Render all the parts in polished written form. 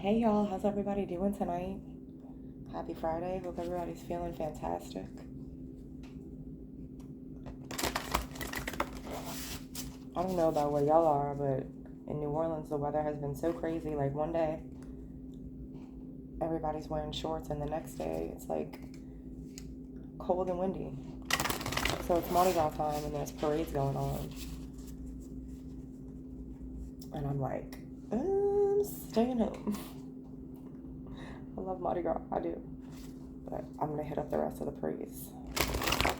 Hey y'all, how's everybody doing tonight? Happy Friday. Hope everybody's feeling fantastic. I don't know about where y'all are, but in New Orleans the weather has been so crazy. Like one day everybody's wearing shorts and the next day it's like cold and windy. So it's Mardi Gras time and there's parades going on. And I'm like, I'm staying home. I love Mardi Gras, I do. But I'm gonna hit up the rest of the parades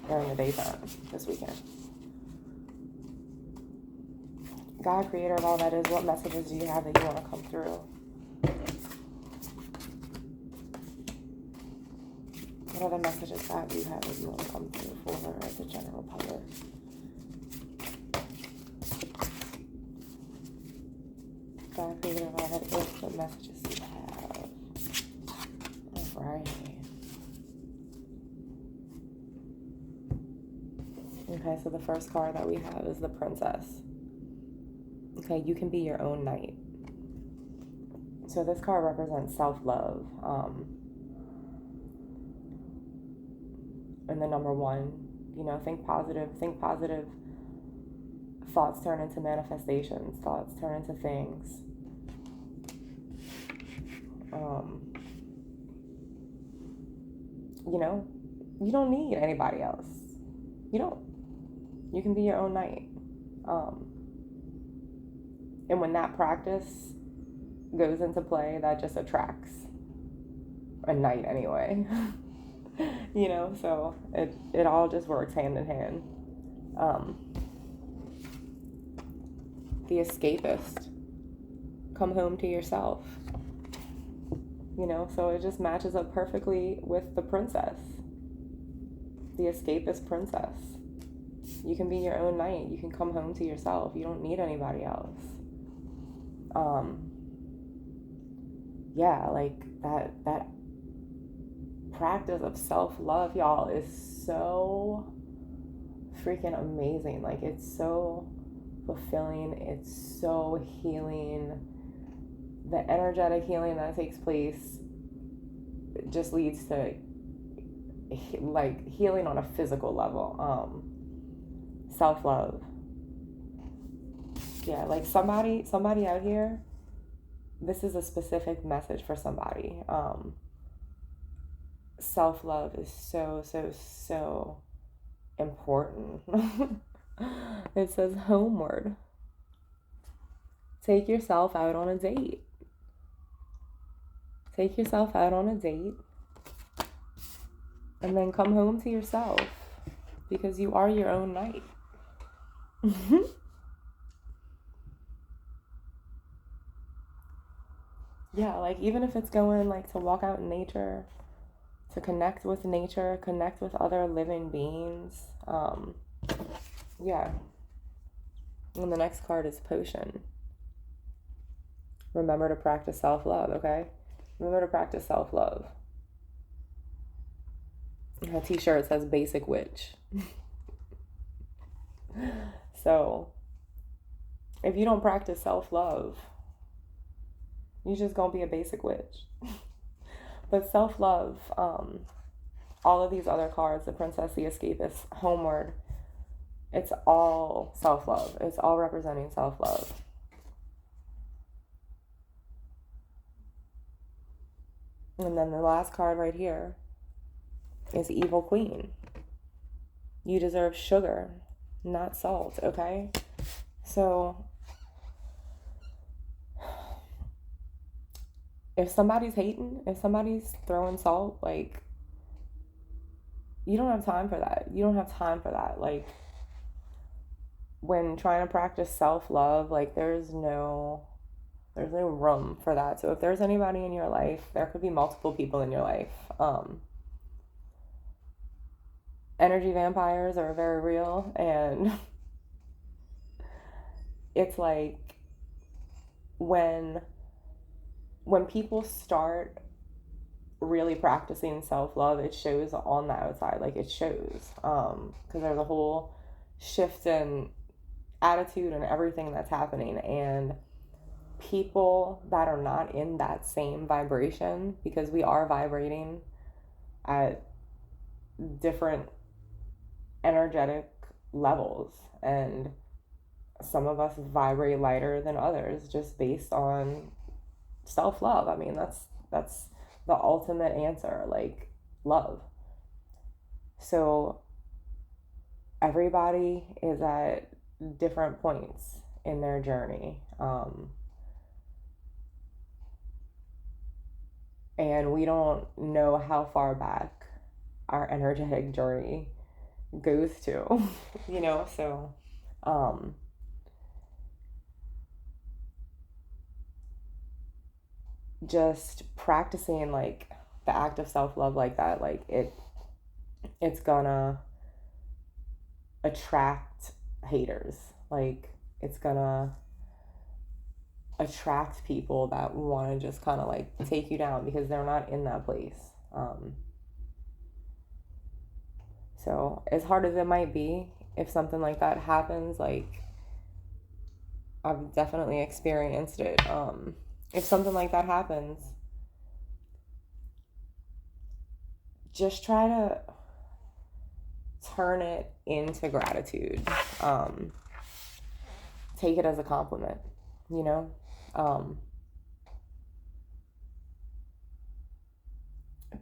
during the daytime this weekend. God, creator of all that is, what messages do you have that you want to come through? What other messages, God, do you have that you want to come through for the general public? God, creator of all that is, what messages do you have? All right. Okay, so the first card that we have is the Princess. Okay, you can be your own knight. So this card represents self-love. And the number one, think positive. Thoughts turn into manifestations. Thoughts turn into things. You don't need anybody else. You don't. You can be your own knight. And when that practice goes into play, that just attracts a knight anyway. So it all just works hand in hand. The escapist. Come home to yourself. So it just matches up perfectly with the princess. The escapist princess. You can be your own knight. You can come home to yourself. You don't need anybody else. Like that practice of self-love, y'all, is so freaking amazing. Like, it's so fulfilling. It's so healing. The energetic healing that takes place just leads to like healing on a physical level. Self-love. Yeah, like somebody out here, this is a specific message for somebody. Self-love is so important. It says homeward. Take yourself out on a date. Take yourself out on a date and then come home to yourself, because you are your own knight. Yeah, like even if it's going like to walk out in nature, to connect with nature, connect with other living beings. Yeah. And the next card is potion. Remember to practice self-love, okay? Remember to practice self-love. A t-shirt says basic witch. So if you don't practice self-love, you're just gonna be a basic witch. But self-love, all of these other cards, the princess, the escapist, homeward, it's all self-love. It's all representing self-love. And then the last card right here is evil queen. You deserve sugar, not salt, okay? So if somebody's hating, if somebody's throwing salt, like, you don't have time for that. You don't have time for that. Like, when trying to practice self-love, like, there's no room for that. So if there's anybody in your life, there could be multiple people in your life. Energy vampires are very real, and it's like when people start really practicing self-love, it shows on the outside. Like, it shows, because there's a whole shift in attitude and everything that's happening, and people that are not in that same vibration, because we are vibrating at different energetic levels, and some of us vibrate lighter than others just based on self-love. I mean, that's the ultimate answer, like love. So everybody is at different points in their journey, and we don't know how far back our energetic journey goes to, so just practicing like the act of self-love like that, like it's gonna attract haters, like it's gonna attract people that want to just kind of like take you down because they're not in that place. So as hard as it might be, if something like that happens, like I've definitely experienced it. If something like that happens, just try to turn it into gratitude. Take it as a compliment, you know?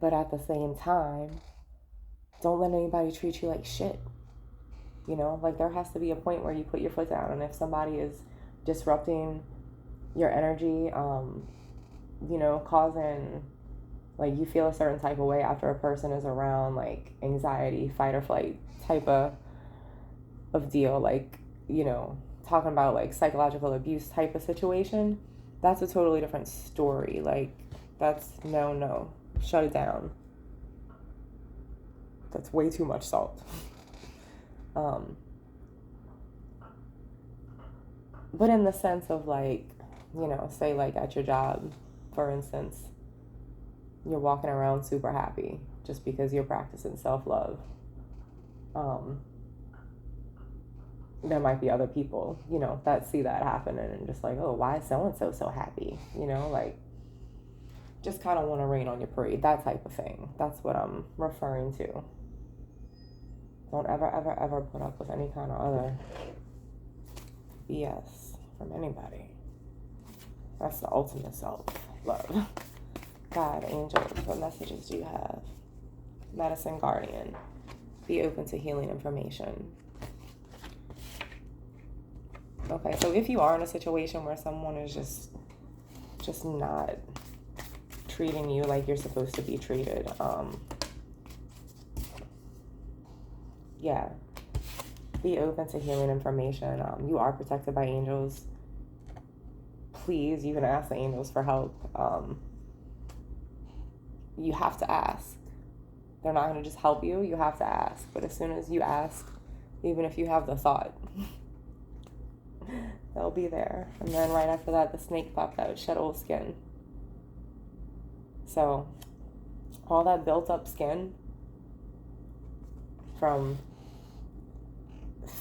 But at the same time, don't let anybody treat you like shit. Like there has to be a point where you put your foot down, and if somebody is disrupting your energy, causing like you feel a certain type of way after a person is around, like anxiety, fight or flight type of deal, like, talking about like psychological abuse type of situation, that's a totally different story. Like that's no, shut it down. That's way too much salt. But in the sense of like, say like at your job, for instance, you're walking around super happy just because you're practicing self-love. There might be other people, that see that happening and just like, oh, why is so-and-so so happy? Like just kind of want to rain on your parade, that type of thing. That's what I'm referring to. Don't ever put up with any kind of other BS from anybody. That's the ultimate self-love. God, angels, what messages do you have? Medicine guardian, be open to healing information. Okay, so if you are in a situation where someone is just not treating you like you're supposed to be treated, yeah, be open to healing information. You are protected by angels. Please, you can ask the angels for help. You have to ask. They're not going to just help you. You have to ask. But as soon as you ask, even if you have the thought, they'll be there. And then right after that, the snake popped out, shed old skin. So all that built up skin from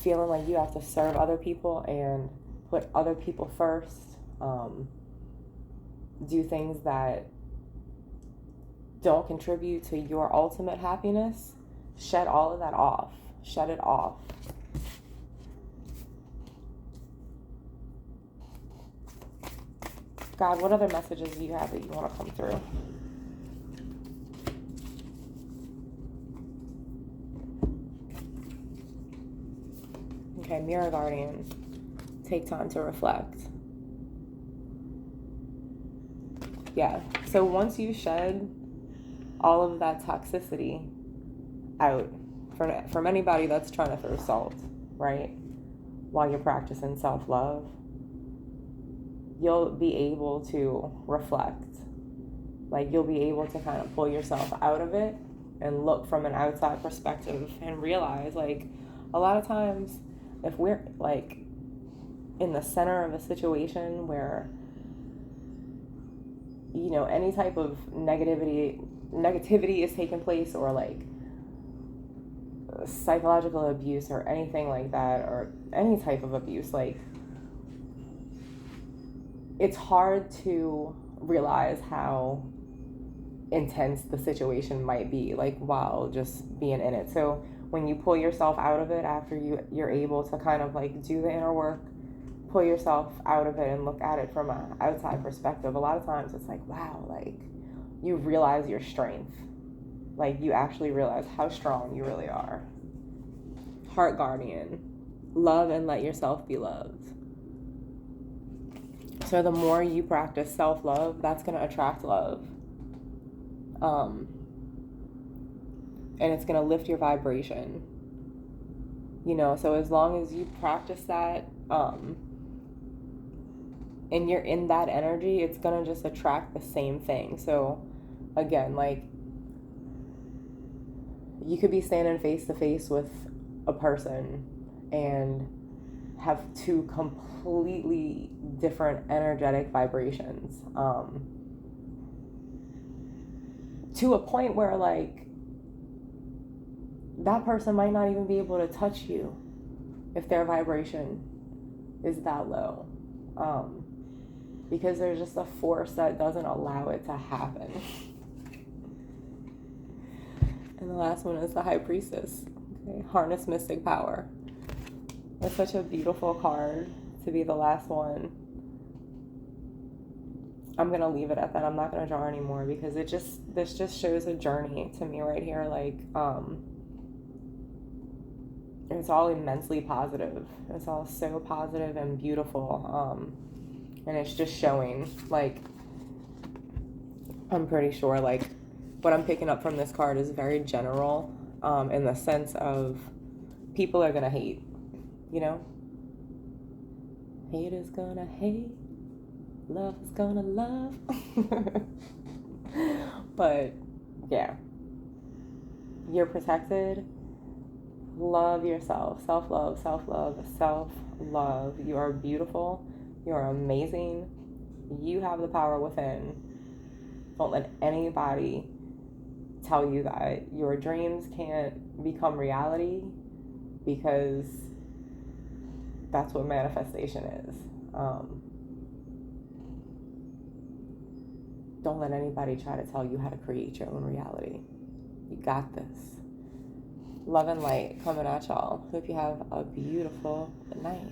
feeling like you have to serve other people and put other people first, do things that don't contribute to your ultimate happiness, shed all of that off. Shed it off. God, what other messages do you have that you want to come through? Okay, Mirror Guardian, take time to reflect. Yeah, so once you shed all of that toxicity out, from anybody that's trying to throw salt, right, while you're practicing self-love, you'll be able to reflect. Like you'll be able to kind of pull yourself out of it and look from an outside perspective and realize, like, a lot of times if we're like in the center of a situation where any type of negativity is taking place, or like psychological abuse or anything like that, or any type of abuse, like it's hard to realize how intense the situation might be, like, while just being in it. So when you pull yourself out of it after you're able to kind of like do the inner work, pull yourself out of it and look at it from an outside perspective, a lot of times it's like, wow, like you realize your strength. Like you actually realize how strong you really are. Heart guardian, love and let yourself be loved. So the more you practice self-love, that's going to attract love. And it's going to lift your vibration. You know, so as long as you practice that, and you're in that energy, it's going to just attract the same thing. So again, like you could be standing face to face with a person and have two completely different energetic vibrations, to a point where like that person might not even be able to touch you if their vibration is that low, because there's just a force that doesn't allow it to happen. And the last one is the High Priestess. Okay, harness mystic power. It's such a beautiful card to be the last one. I'm going to leave it at that. I'm not going to draw anymore because this just shows a journey to me right here. Like, it's all immensely positive. It's all so positive and beautiful. And it's just showing, like, I'm pretty sure, like, what I'm picking up from this card is very general, in the sense of people are going to hate, you know? Hate is going to hate. Love is gonna love. But yeah, you're protected. Love yourself. Self-love, self-love, self-love. You are beautiful. You are amazing. You have the power within. Don't let anybody tell you that your dreams can't become reality, because that's what manifestation is. Don't let anybody try to tell you how to create your own reality. You got this. Love and light coming at y'all. Hope you have a beautiful night.